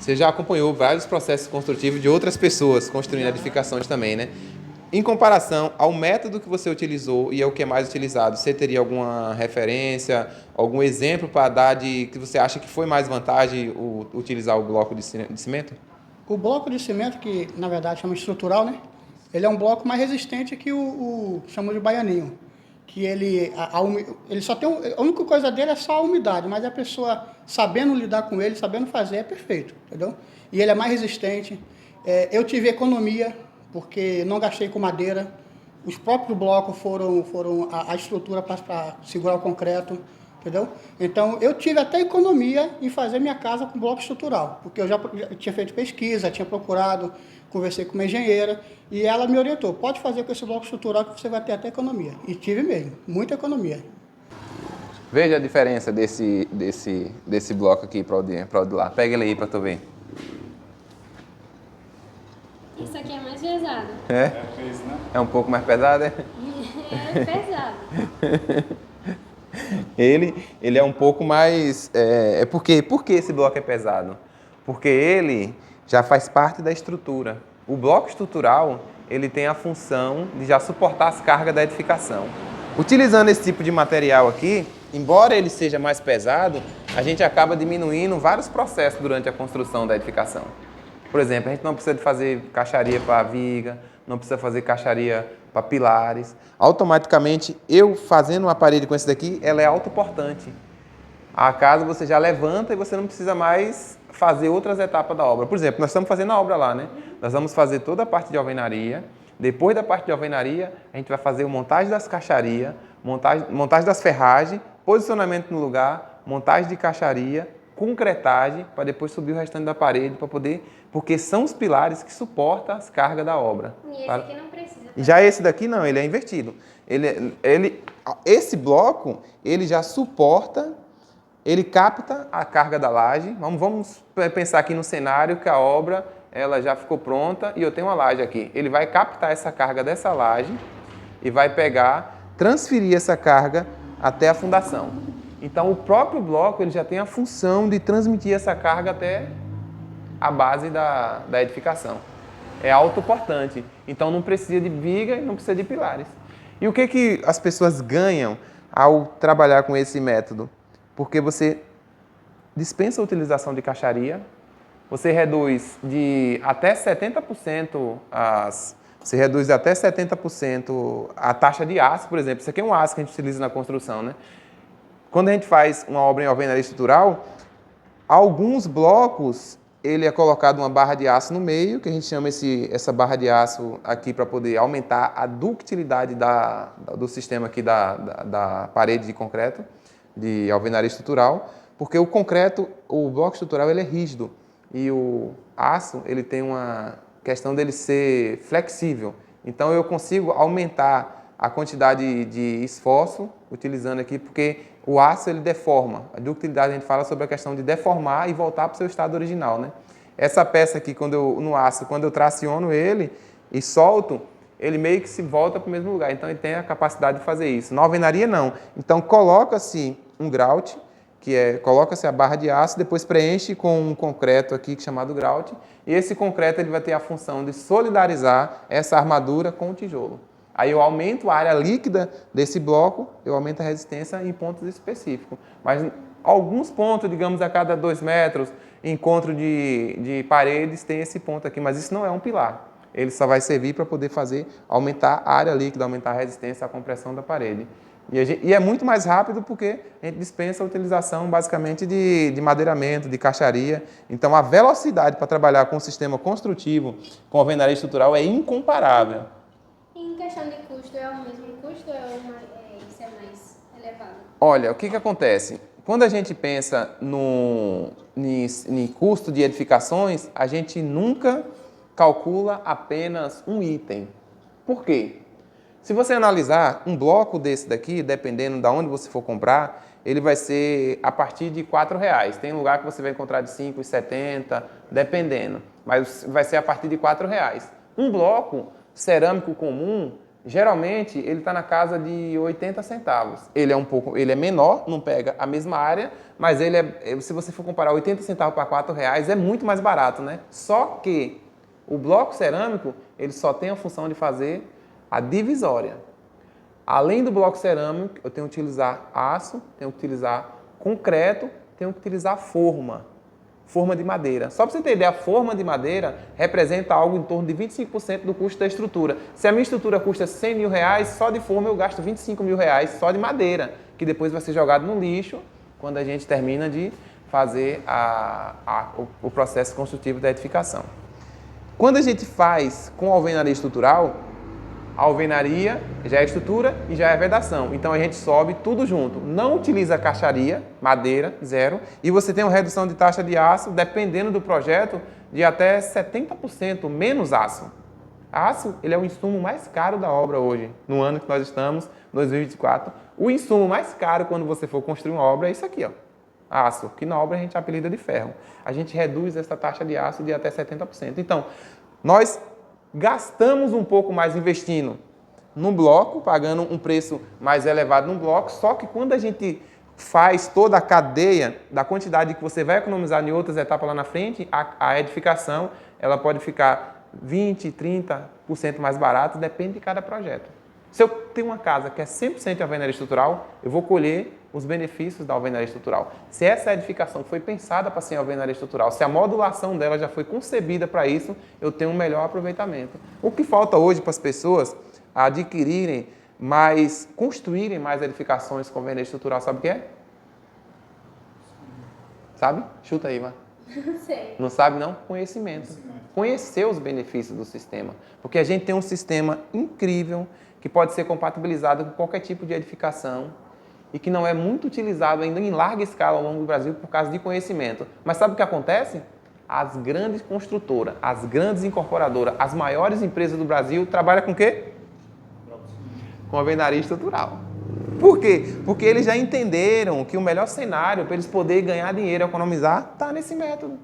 Você já acompanhou vários processos construtivos de outras pessoas construindo edificações também, né? Em comparação ao método que você utilizou e ao que é mais utilizado, você teria alguma referência, algum exemplo para dar de que você acha que foi mais vantagem utilizar o bloco de cimento? O bloco de cimento, que na verdade chama estrutural, né? Ele é um bloco mais resistente que o chamamos de baianinho. Que ele só tem a única coisa dele é só a umidade, mas a pessoa sabendo lidar com ele, sabendo fazer, é perfeito, entendeu? E ele é mais resistente. Eu tive economia, porque não gastei com madeira. Os próprios blocos foram a estrutura para segurar o concreto, entendeu? Então, eu tive até economia em fazer minha casa com bloco estrutural, porque eu já tinha feito pesquisa, tinha procurado, conversei com uma engenheira, e ela me orientou, pode fazer com esse bloco estrutural que você vai ter até economia. E tive mesmo, muita economia. Veja a diferença desse bloco aqui para o de lá. Pega ele aí para tu ver. Isso aqui é mais pesado. É? É um pouco mais pesado, é? É pesado. Ele é um pouco mais... por que esse bloco é pesado? Porque ele já faz parte da estrutura. O bloco estrutural, ele tem a função de já suportar as cargas da edificação. Utilizando esse tipo de material aqui, embora ele seja mais pesado, a gente acaba diminuindo vários processos durante a construção da edificação. Por exemplo, a gente não precisa de fazer caixaria para viga, não precisa fazer caixaria para pilares. Automaticamente, eu fazendo uma parede com esse daqui, ela é autoportante. A casa você já levanta e você não precisa mais fazer outras etapas da obra. Por exemplo, nós estamos fazendo a obra lá, né? Nós vamos fazer toda a parte de alvenaria. Depois da parte de alvenaria, a gente vai fazer a montagem das caixarias, montagem das ferragens, posicionamento no lugar, montagem de caixaria, concretagem, para depois subir o restante da parede, para poder... Porque são os pilares que suportam as cargas da obra. E esse aqui não precisa. Já esse daqui não, ele é invertido. Esse bloco, ele já suporta, ele capta a carga da laje. Vamos pensar aqui no cenário que a obra ela já ficou pronta e eu tenho uma laje aqui. Ele vai captar essa carga dessa laje e vai pegar, transferir essa carga até a fundação. Então, o próprio bloco ele já tem a função de transmitir essa carga até a base da edificação. É autoportante. Então, não precisa de viga e não precisa de pilares. E o que as pessoas ganham ao trabalhar com esse método? Porque você dispensa a utilização de caixaria, você reduz de até 70% a taxa de aço, por exemplo. Isso aqui é um aço que a gente utiliza na construção, né? Quando a gente faz uma obra em alvenaria estrutural, alguns blocos ele é colocado uma barra de aço no meio, que a gente chama essa barra de aço aqui para poder aumentar a ductilidade do sistema aqui da parede de concreto, de alvenaria estrutural, porque o concreto, o bloco estrutural ele é rígido e o aço ele tem uma questão dele ser flexível. Então eu consigo aumentar a quantidade de esforço utilizando aqui, porque o aço ele deforma. A ductilidade a gente fala sobre a questão de deformar e voltar para o seu estado original, né? Essa peça aqui, quando eu traciono ele e solto, ele meio que se volta para o mesmo lugar. Então ele tem a capacidade de fazer isso. Na alvenaria não. Então coloca-se um grout, coloca-se a barra de aço, depois preenche com um concreto aqui chamado grout, e esse concreto ele vai ter a função de solidarizar essa armadura com o tijolo. Aí eu aumento a área líquida desse bloco, eu aumento a resistência em pontos específicos. Mas alguns pontos, digamos, a cada 2 metros, encontro de paredes, tem esse ponto aqui, mas isso não é um pilar. Ele só vai servir para poder aumentar a área líquida, aumentar a resistência à compressão da parede. E é muito mais rápido porque a gente dispensa a utilização basicamente de madeiramento, de caixaria. Então a velocidade para trabalhar com o sistema construtivo, com a alvenaria estrutural é incomparável. Em questão de custo, é o mesmo custo ou isso é mais elevado? Olha, o que acontece? Quando a gente pensa em custo de edificações, a gente nunca calcula apenas um item. Por quê? Se você analisar um bloco desse daqui, dependendo de onde você for comprar, ele vai ser a partir de R$4. Tem lugar que você vai encontrar de 5,70, dependendo. Mas vai ser a partir de R$4. Um bloco cerâmico comum geralmente ele está na casa de 80 centavos. Ele é menor, não pega a mesma área, mas se você for comparar 80 centavos para R$4, é muito mais barato, né? Só que o bloco cerâmico, ele só tem a função de fazer a divisória. Além do bloco cerâmico, eu tenho que utilizar aço, tenho que utilizar concreto, tenho que utilizar forma de madeira. Só para você ter ideia, a forma de madeira representa algo em torno de 25% do custo da estrutura. Se a minha estrutura custa R$100 mil, só de forma eu gasto R$25 mil só de madeira, que depois vai ser jogado no lixo quando a gente termina de fazer o processo construtivo da edificação. Quando a gente faz com alvenaria estrutural, a alvenaria já é estrutura e já é vedação. Então a gente sobe tudo junto. Não utiliza caixaria, madeira, zero. E você tem uma redução de taxa de aço, dependendo do projeto, de até 70% menos aço. Aço, ele é o insumo mais caro da obra hoje, no ano que nós estamos, 2024. O insumo mais caro quando você for construir uma obra é isso aqui, ó. Aço, que na obra a gente apelida de ferro. A gente reduz essa taxa de aço de até 70%. Então, nós gastamos um pouco mais investindo no bloco, pagando um preço mais elevado no bloco, só que quando a gente faz toda a cadeia da quantidade que você vai economizar em outras etapas lá na frente, a edificação ela pode ficar 20%, 30% mais barata, depende de cada projeto. Se eu tenho uma casa que é 100% alvenaria estrutural, eu vou colher os benefícios da alvenaria estrutural. Se essa edificação foi pensada para ser alvenaria estrutural, se a modulação dela já foi concebida para isso, eu tenho um melhor aproveitamento. O que falta hoje para as pessoas adquirirem construírem mais edificações com alvenaria estrutural, sabe o que é? Sabe? Chuta aí, Ivan. Não sei. Não sabe, não? Conhecimento. Conhecer os benefícios do sistema. Porque a gente tem um sistema incrível que pode ser compatibilizado com qualquer tipo de edificação e que não é muito utilizado ainda em larga escala ao longo do Brasil por causa de conhecimento. Mas sabe o que acontece? As grandes construtoras, as grandes incorporadoras, as maiores empresas do Brasil trabalham com o quê? Com alvenaria estrutural. Por quê? Porque eles já entenderam que o melhor cenário para eles poderem ganhar dinheiro e economizar está nesse método.